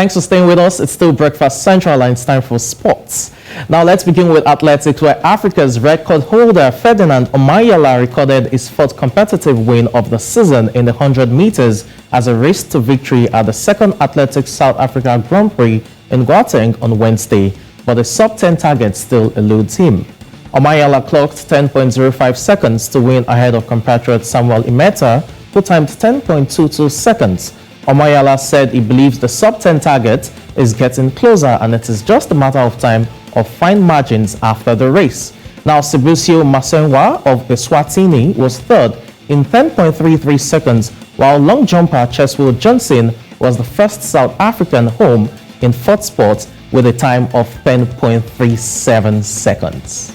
Thanks for staying with us. It's still Breakfast Central and it's time for sports. Now let's begin with athletics, where Africa's record holder Ferdinand Omanyala recorded his fourth competitive win of the season in the 100 meters as a race to victory at the second Athletics South Africa Grand Prix in Gauteng on Wednesday, but the sub-10 target still eludes him. Omanyala clocked 10.05 seconds to win ahead of compatriot Samuel Imeta, who timed 10.22 seconds. Omanyala said he believes the sub-10 target is getting closer and it is just a matter of time of fine margins after the race. Now, Sibusio Masenwa of Eswatini was third in 10.33 seconds, while long jumper Cheswell Johnson was the first South African home in fourth spot with a time of 10.37 seconds.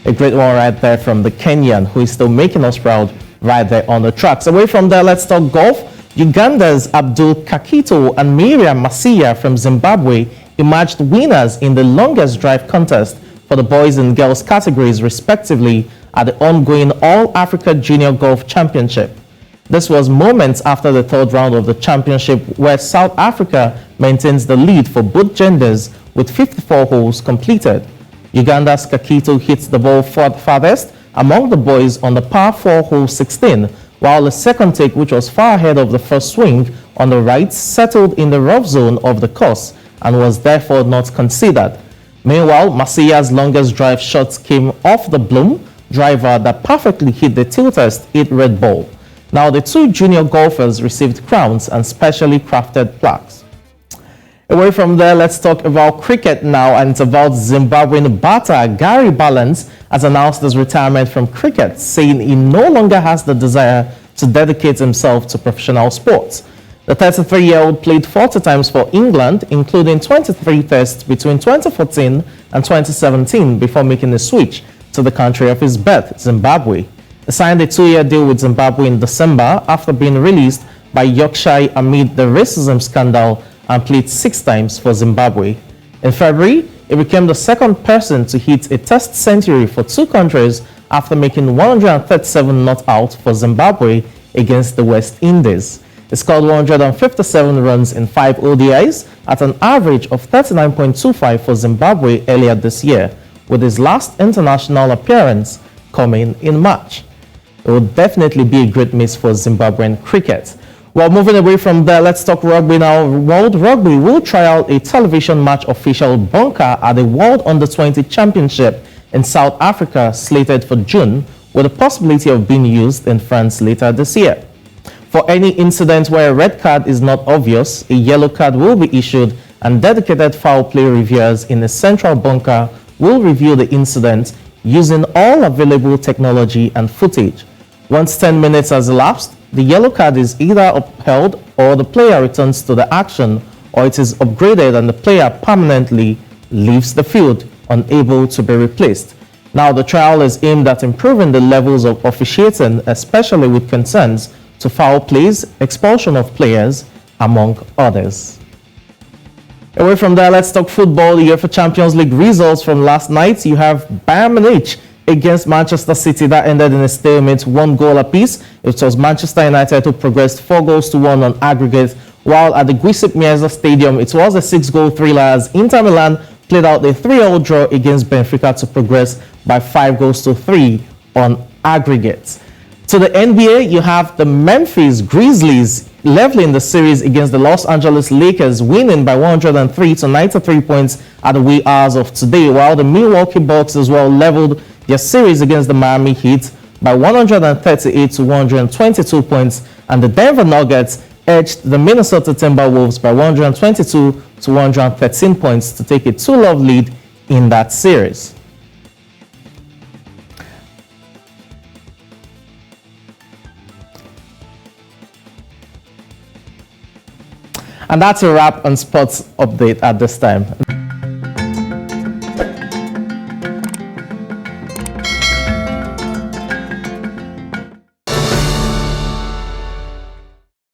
A great one right there from the Kenyan, who is still making us proud right there on the tracks. Away from there, let's talk golf. Uganda's Abdul Kakito and Miriam Masiya from Zimbabwe emerged winners in the longest drive contest for the boys and girls categories respectively at the ongoing All-Africa Junior Golf Championship. This was moments after the third round of the championship, where South Africa maintains the lead for both genders with 54 holes completed. Uganda's Kakito hit the ball farthest among the boys on the par 4 hole 16, while the second take, which was far ahead of the first swing on the right, settled in the rough zone of the course and was therefore not considered. Meanwhile, Masiya's longest drive shots came off the Bloom driver that perfectly hit the tiltest 8 red ball. Now, the two junior golfers received crowns and specially crafted plaques. Away from there, let's talk about cricket now, and it's about Zimbabwean batter Gary Balance has announced his retirement from cricket, saying he no longer has the desire to dedicate himself to professional sports. The 33-year-old played 40 times for England, including 23 tests between 2014 and 2017 before making a switch to the country of his birth, Zimbabwe. He signed a 2-year deal with Zimbabwe in December after being released by Yorkshire amid the racism scandal, and played 6 times for Zimbabwe. In February, he became the second person to hit a test century for 2 countries after making 137 not out for Zimbabwe against the West Indies. He scored 157 runs in 5 ODIs at an average of 39.25 for Zimbabwe earlier this year, with his last international appearance coming in March. It will definitely be a great miss for Zimbabwean cricket. Well, moving away from there, let's talk rugby now. World Rugby will trial a television match official bunker at the World Under-20 Championship in South Africa, slated for June, with the possibility of being used in France later this year. For any incident where a red card is not obvious, a yellow card will be issued, and dedicated foul play reviewers in a central bunker will review the incident using all available technology and footage. Once 10 minutes has elapsed, the yellow card is either upheld or the player returns to the action, or it is upgraded and the player permanently leaves the field, unable to be replaced. Now, the trial is aimed at improving the levels of officiating, especially with concerns to foul plays, expulsion of players, among others. Away from there, let's talk football. The UEFA Champions League results from last night. You have Bayern Munich against Manchester City that ended in a stalemate, 1 goal apiece. It was Manchester United who progressed 4 goals to 1 on aggregate, while at the Giuseppe Meazza Stadium it was a 6-goal thriller as Inter Milan played out a 3-3 draw against Benfica to progress by 5 goals to 3 on aggregate. To the NBA, you have the Memphis Grizzlies leveling the series against the Los Angeles Lakers, winning by 103 to 93 points at the wee hours of today, while the Milwaukee Bucks as well leveled their series against the Miami Heat by 138 to 122 points, and the Denver Nuggets edged the Minnesota Timberwolves by 122 to 113 points to take a 2-love lead in that series. And that's a wrap on Sports Update at this time.